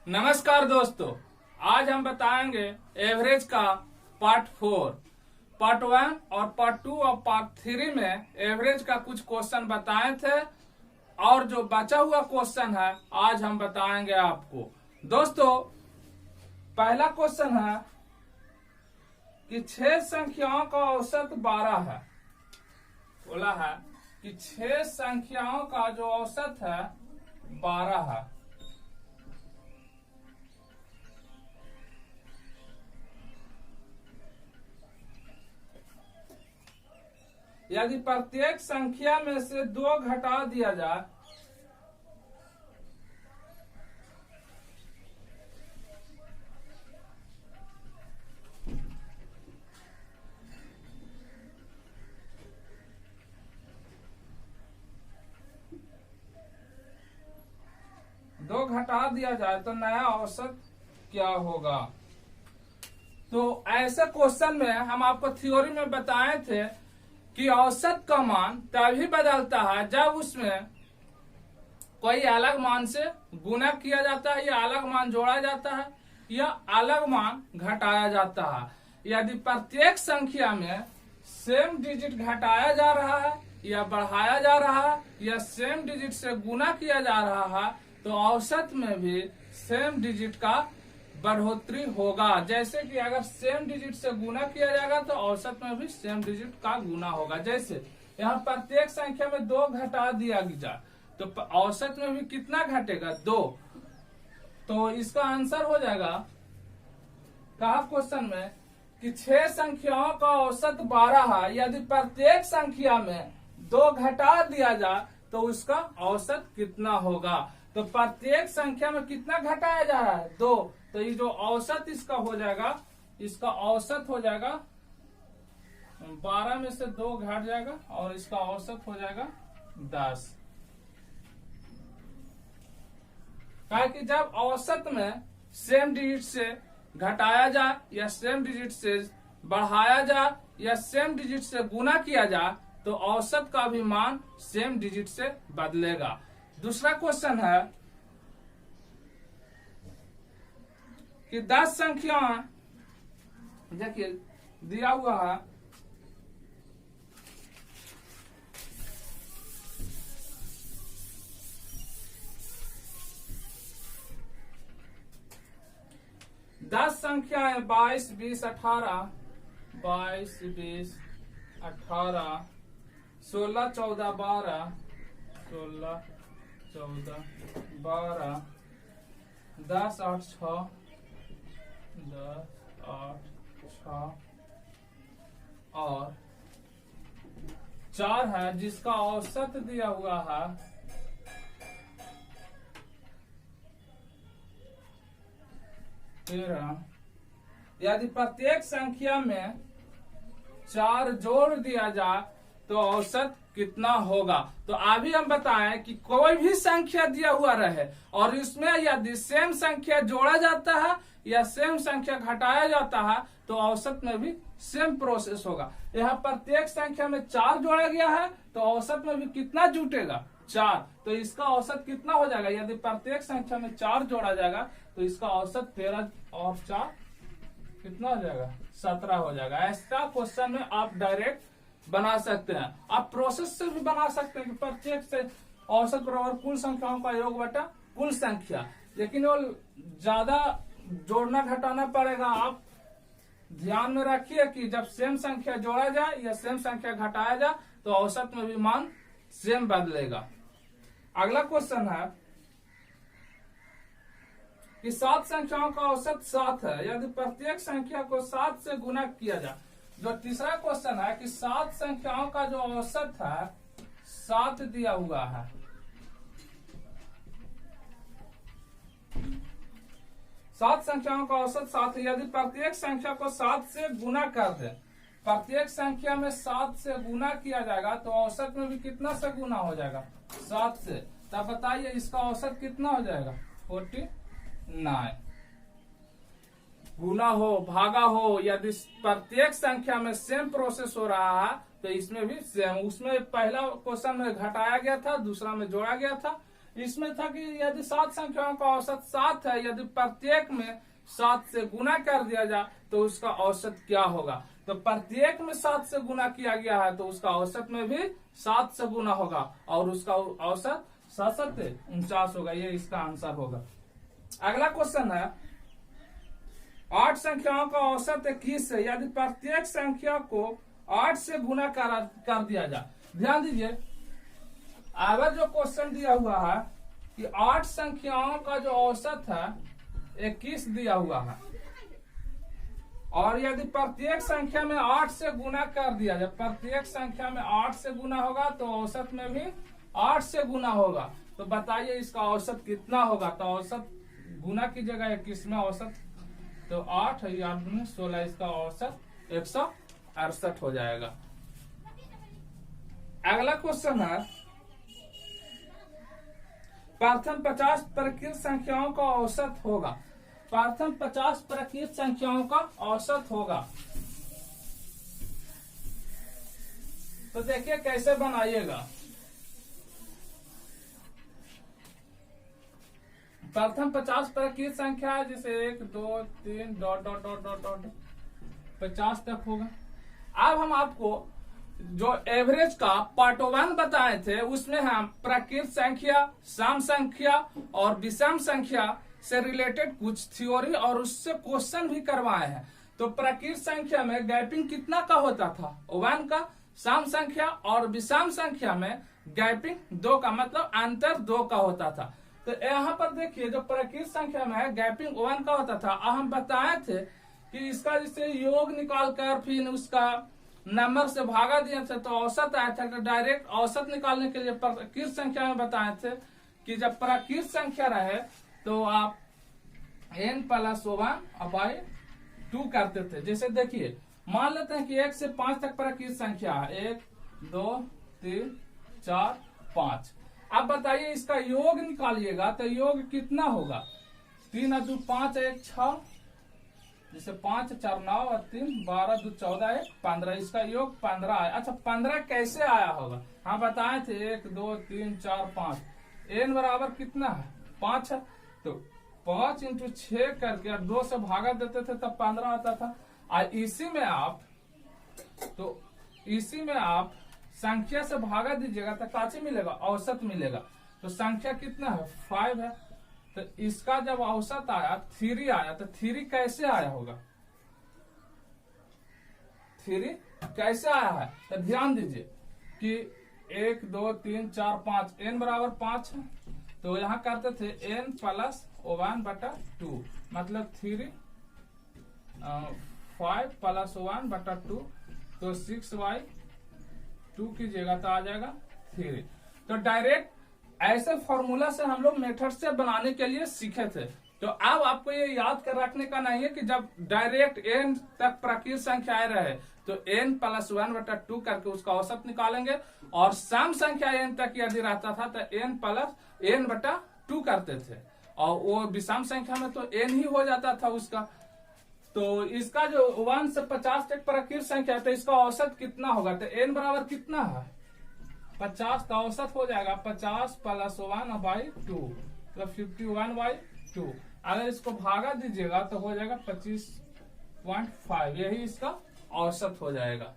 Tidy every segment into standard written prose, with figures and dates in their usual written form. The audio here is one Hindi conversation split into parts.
नमस्कार दोस्तों, आज हम बताएंगे एवरेज का पार्ट 4। पार्ट 1 और पार्ट 2 और पार्ट 3 में एवरेज का कुछ क्वेश्चन बताए थे और जो बचा हुआ क्वेश्चन है आज हम बताएंगे आपको। दोस्तों, पहला क्वेश्चन है कि 6 संख्याओं का औसत 12 है। बोला है कि 6 संख्याओं का जो औसत है 12 है। यदि प्रत्येक संख्या में से 2 घटा दिया जाए तो नया औसत क्या होगा। तो ऐसे क्वेश्चन में हम आपको थ्योरी में बताए थे कि औसत का मान तभी बदलता है जब उसमें कोई अलग मान से गुना किया जाता है या अलग मान जोड़ा जाता है या अलग मान घटाया जाता है। यदि प्रत्येक संख्या में सेम डिजिट घटाया जा रहा है या बढ़ाया जा रहा है या सेम डिजिट से गुना किया जा रहा है तो औसत में भी सेम डिजिट का बढ़ोतरी होगा। जैसे कि अगर सेम डिजिट से गुना किया जाएगा तो औसत में भी सेम डिजिट का गुना होगा। जैसे यहाँ प्रत्येक संख्या में 2 घटा दिया जाए तो औसत में भी कितना घटेगा, 2। तो इसका आंसर हो जाएगा, कहा क्वेश्चन में कि 6 संख्याओं का औसत 12 है। यदि प्रत्येक संख्या में 2 घटा दिया जाए तो उसका औसत कितना होगा। तो प्रत्येक संख्या में कितना घटाया जा रहा है, 2। तो ये जो औसत इसका हो जाएगा, इसका औसत हो जाएगा 12 में से 2 घट जाएगा और इसका औसत हो जाएगा 10। कहा कि जब औसत में सेम डिजिट से घटाया जाए या सेम डिजिट से बढ़ाया जाए या सेम डिजिट से गुना किया जाए तो औसत का भी मान सेम डिजिट से बदलेगा। दूसरा क्वेश्चन है कि 10 संख्या देखिए दिया हुआ है दस संख्या है 22, 20, 18, 22, 20, 18, 16, 14, 12, 16, 14, 12, 10, 8, 6, 10, 8, 6 और 4 है जिसका औसत दिया हुआ है 13। यदि प्रत्येक संख्या में 4 जोड़ दिया जाए तो औसत कितना होगा। तो अभी हम बताएं कि कोई भी संख्या दिया हुआ रहे और इसमें यदि सेम संख्या जोड़ा जाता है या सेम संख्या घटाया जाता है तो औसत में भी सेम प्रोसेस होगा। यहाँ प्रत्येक संख्या में 4 जोड़ा गया है तो औसत में भी कितना जुटेगा, 4। तो इसका औसत कितना हो जाएगा, यदि प्रत्येक संख्या में 4 जोड़ा जाएगा तो इसका औसत 13 और 4 कितना हो जाएगा, 17 हो जाएगा। ऐसा क्वेश्चन में आप डायरेक्ट बना सकते हैं। आप प्रोसेस से भी बना सकते हैं कि प्रत्येक से औसत बराबर कुल संख्याओं का योग बटा कुल संख्या, लेकिन वो ज्यादा जोड़ना घटाना पड़ेगा। आप ध्यान में रखिए कि जब सेम संख्या जोड़ा जाए या सेम संख्या घटाया जाए तो औसत में भी मान सेम बदलेगा। अगला क्वेश्चन है कि 7 संख्याओं का औसत 7 है। यदि प्रत्येक संख्या को 7 से गुना किया जाए। जो तीसरा क्वेश्चन है कि 7 संख्याओं का जो औसत है 7 दिया हुआ है। 7 संख्याओं का औसत 7 है। यदि प्रत्येक संख्या को 7 से गुना कर दे, प्रत्येक संख्या में 7 से गुना किया जाएगा तो औसत में भी कितना से गुना हो जाएगा, 7 से। तब बताइए इसका औसत कितना हो जाएगा, 49। गुना हो भागा हो, यदि प्रत्येक संख्या में सेम प्रोसेस हो रहा है तो इसमें भी सेम। उसमें पहला क्वेश्चन में घटाया गया था, दूसरा में जोड़ा गया था। इसमें था कि यदि 7 संख्याओं का औसत 7 है, यदि प्रत्येक में 7 से गुना कर दिया जाए तो उसका औसत क्या होगा। तो प्रत्येक में 7 से गुना किया गया है तो उसका औसत में भी 7 से गुना होगा और उसका औसत 749 होगा। ये इसका आंसर होगा। अगला क्वेश्चन है 8 संख्याओं का औसत 21 है, यदि प्रत्येक संख्या को 8 से गुना कर दिया जाए। ध्यान दीजिए, अगर जो क्वेश्चन दिया हुआ है कि 8 संख्याओं का जो औसत है 21 दिया हुआ है और यदि प्रत्येक संख्या में 8 से गुना कर दिया जाए, प्रत्येक संख्या में 8 से गुना होगा तो औसत में भी 8 से गुना होगा। तो बताइए इसका औसत कितना होगा। तो औसत गुना की जगह 21 में औसत, तो 8 या 16, इसका औसत 168 हो जाएगा। अगला क्वेश्चन है प्रथम 50 प्रकृत संख्याओं का औसत होगा। प्रथम 50 प्रकृत संख्याओं का औसत होगा। तो देखिए कैसे बनाइएगा। प्रथम 50 प्रकृत संख्या है, जैसे 1 2 3 dot dot dot dot dot 50 तक होगा। अब हम आपको जो एवरेज का पार्ट 1 बताए थे उसमें हम प्रकृत संख्या, सम संख्या और विषम संख्या से रिलेटेड कुछ थ्योरी और उससे क्वेश्चन भी करवाए हैं। तो प्रकृत संख्या में गैपिंग कितना का होता था, 1 का। सम संख्या और विषम संख्या में गैपिंग 2 का, मतलब अंतर 2 का होता था। तो यहाँ पर देखिए जो प्रकृत संख्या में है गैपिंग 1 का होता था। हम बताए थे कि इसका जैसे योग निकाल कर फिर उसका नंबर से भागा दिए थे तो औसत आया था। तो डायरेक्ट औसत निकालने के लिए प्रकृत संख्या में बताए थे कि जब प्रकृत संख्या रहे तो आप n+1/2 करते थे। जैसे देखिए मान लेते हैं कि 1 से 5 तक प्रकृत संख्या है, 1 2 3 4 5। अब बताइए इसका योग निकालिएगा तो योग कितना होगा। 3 × 2 5 1 6, जैसे 5 4 9 और 3 12 2 14 1 15, इसका योग 15 है। अच्छा 15 कैसे आया होगा, हाँ बताए थे 1 2 3 4 5। n बराबर कितना है 5 है, तो 5 × 6 करके 2 से भागा देते थे तब 15 आता था। और इसी में आप संख्या से भागा दीजिएगा तो काचे मिलेगा, औसत मिलेगा। तो संख्या कितना है 5 है। तो इसका जब औसत आया 3 आया, तो 3 कैसे आया होगा, 3 कैसे आया है। तो ध्यान दीजिए कि 1 2 3 4 5, n बराबर 5 है। तो यहाँ करते थे n+1/2, मतलब 3 5 + 1/2, तो 6/2 कीजिएगा तो आ जाएगा 3। तो डायरेक्ट ऐसे फॉर्मूला से हम लोग मेथड से बनाने के लिए सीखे थे। तो अब आपको ये याद कर रखने का नहीं है कि जब डायरेक्ट n तक प्रकृत संख्याएं रहे तो n+1/2 करके उसका औसत निकालेंगे, और सम संख्या n तक यदि रहता था तो n+n/2 करते थे, और वो विषम संख्या में तो n ही हो जाता था उसका। तो इसका जो 1 से 50 तक प्रकृत संख्या है तो इसका औसत कितना होगा। तो n बराबर कितना है 50, का औसत हो जाएगा 50 + 1/2, मतलब 51/2। अगर इसको भागा दीजिएगा तो हो जाएगा 25.5, यही इसका औसत हो जाएगा।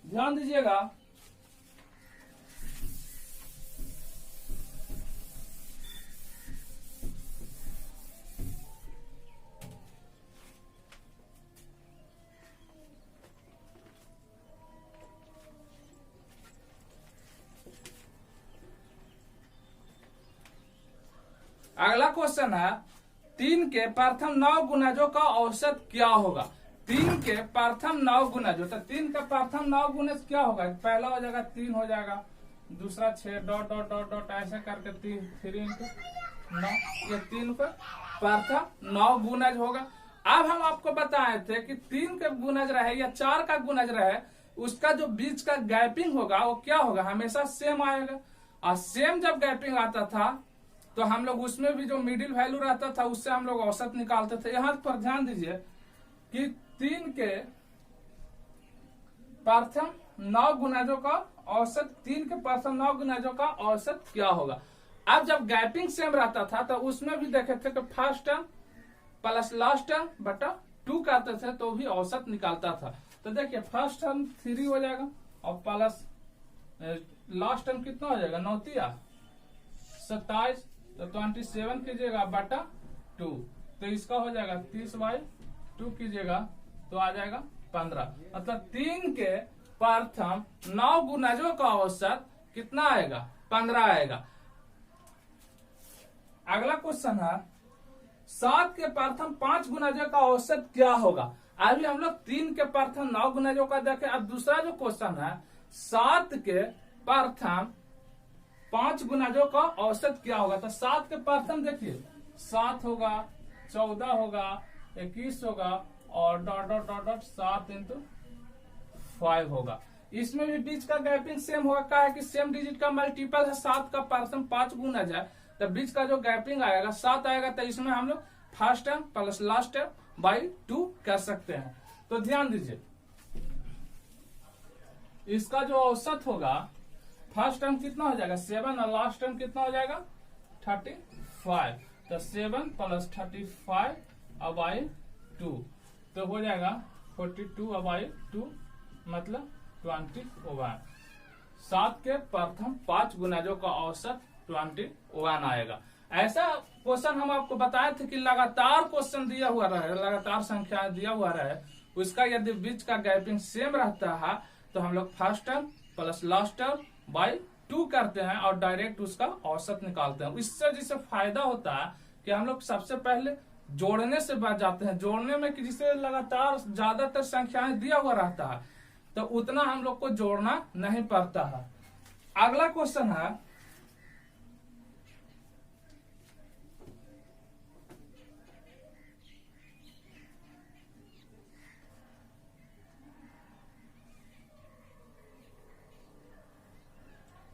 ध्यान दीजिएगा, अगला क्वेश्चन है 3 के प्रथम 9 गुणजों का औसत क्या होगा। 3 के प्रथम 9 गुणजों, तो 3 का प्रथम 9 गुणज क्या होगा। पहला हो जाएगा 3 हो जाएगा, दूसरा 6 डॉट डॉट डॉट डॉट ऐसे करके 3 × 9, ये 3 का प्रथम 9 गुणज होगा। अब हम आपको बताए थे कि 3 का गुणज रहे या 4 का गुणज रहे, उसका जो बीच का गैपिंग होगा वो क्या होगा, हमेशा सेम आएगा। और सेम जब गैपिंग आता था तो हम लोग उसमें भी जो मिडिल वैल्यू रहता था उससे हम लोग औसत निकालते थे। यहाँ पर ध्यान दीजिए कि 3 के प्रथम 9 गुणजों का औसत, 3 के प्रथम 9 गुणजों का औसत क्या होगा। अब जब गैपिंग सेम रहता था तो उसमें भी देखे थे कि first term plus last term बटा 2 करते थे तो भी औसत निकालता था। तो देखिए फर्स्ट टर्म 3 हो जाएगा और प्लस लास्ट टर्म कितना हो जाएगा 9 तिया 27, तो 27 कीजिएगा बटा 2, तो इसका हो जाएगा 30/2 कीजिएगा तो आ जाएगा 15। मतलब 3 के प्रथम 9 गुणजों का औसत कितना आएगा 15 आएगा। अगला क्वेश्चन है 7 के प्रथम 5 गुणजों का औसत क्या होगा। अभी हम लोग 3 के प्रथम 9 गुणजों का देखे। अब दूसरा जो क्वेश्चन है 7 के प्रथम 5 गुणजों का औसत क्या होगा। तो 7 के प्रथम देखिए 7 होगा, 14 होगा, 21 होगा और डॉट डॉट डॉट डॉट 7 × 5 होगा। इसमें भी बीच का गैपिंग सेम होगा। क्या है कि सेम डिजिट का मल्टीपल है 7 का प्रथम 5 गुणज है, तो बीच का जो गैपिंग आएगा 7 आएगा। तो इसमें हम लोग first term plus last term by 2 कर सकते हैं। तो ध्यान दीजिए इसका जो औसत होगा फर्स्ट टर्म कितना हो जाएगा 7 और लास्ट टर्म कितना हो जाएगा 35, तो 7 + 35 बाई 2 तो हो जाएगा 42 बाई 2 मतलब 21। 7 के प्रथम 5 गुणजों का औसत 21 आएगा। ऐसा क्वेश्चन हम आपको बताए थे कि लगातार क्वेश्चन दिया हुआ रहे, लगातार संख्या दिया हुआ रहे, उसका यदि बीच का गैपिंग सेम रहता है तो हम लोग first term plus last term by 2 करते हैं और डायरेक्ट उसका औसत निकालते हैं। इससे जिससे फायदा होता है कि हम लोग सबसे पहले जोड़ने से बच जाते हैं। जोड़ने में कि जिसे लगातार ज्यादातर संख्याएं दिया हुआ रहता है तो उतना हम लोग को जोड़ना नहीं पड़ता है। अगला क्वेश्चन है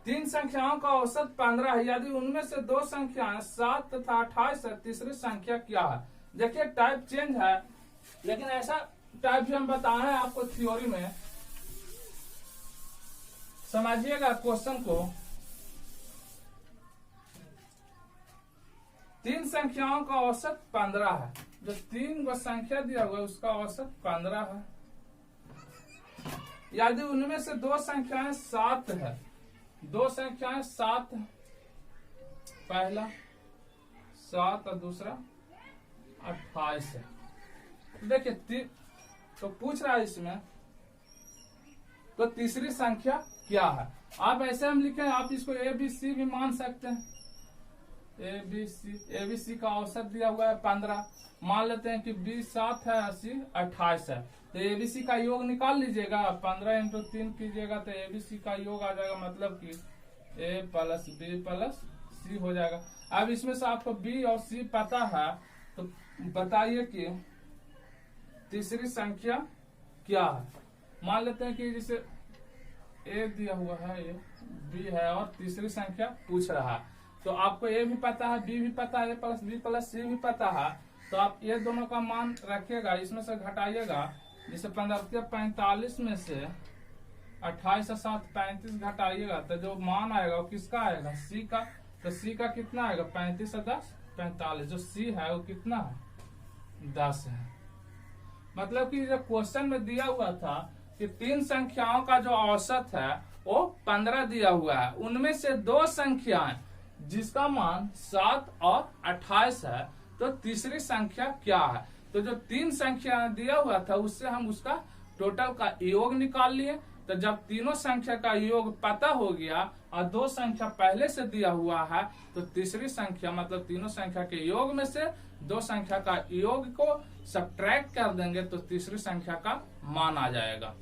3 संख्याओं का औसत 15 है, यदि उनमें से 2 संख्याएं 7 तथा 28 है, तीसरी संख्या क्या है। देखिए टाइप चेंज है, लेकिन ऐसा टाइप भी हम बताए हैं आपको थ्योरी में। समझिएगा क्वेश्चन को। 3 संख्याओं का औसत 15 है, जो 3 को संख्या दिया हुआ है उसका औसत 15 है। यदि उनमें से 2 संख्याएं 7 है, 2 संख्याएं 7 पहला 7 और दूसरा 28 है। देखिए तो पूछ रहा है इसमें तो तीसरी संख्या क्या है। आप ऐसे हम लिखे, आप इसको ABC भी मान सकते हैं। ABC का औसत दिया हुआ है 15, मान लेते हैं कि B 7 है, C 28 है, तो ABC का योग निकाल लीजिएगा। 15 × 3 कीजिएगा तो ABC का योग आ जाएगा, मतलब कि A + B + C हो जाएगा। अब इसमें से आपको B और C पता है तो बताइए कि तीसरी संख्या क्या है। मान लेते हैं कि जैसे A दिया हुआ है, ये B है और तीसरी संख्या पूछ रहा है, तो आपको A भी पता है, B भी पता है, A + B + C भी पता है, तो आप ये दोनों का मान रखिएगा, इसमें से घटाइएगा। जैसे 15 45 में से 28 और 7 35 घटाइएगा तो जो मान आएगा वो किसका आएगा C का। तो C का कितना आएगा 35 और 10 45, जो C है वो कितना है 10 है। मतलब कि जो क्वेश्चन में दिया हुआ था कि 3 संख्याओं का जो औसत है वो 15 दिया हुआ है, उनमें से 2 संख्याएं जिसका मान 7 और 28 है, तो तीसरी संख्या क्या है। तो जो 3 संख्या दिया हुआ था उससे हम उसका टोटल का योग निकाल लिए। तो जब तीनों संख्या का योग पता हो गया और 2 संख्या पहले से दिया हुआ है, तो तीसरी संख्या मतलब तीनों संख्या के योग में से 2 संख्या का योग को सब्ट्रैक्ट कर देंगे तो तीसरी संख्या का मान आ जाएगा।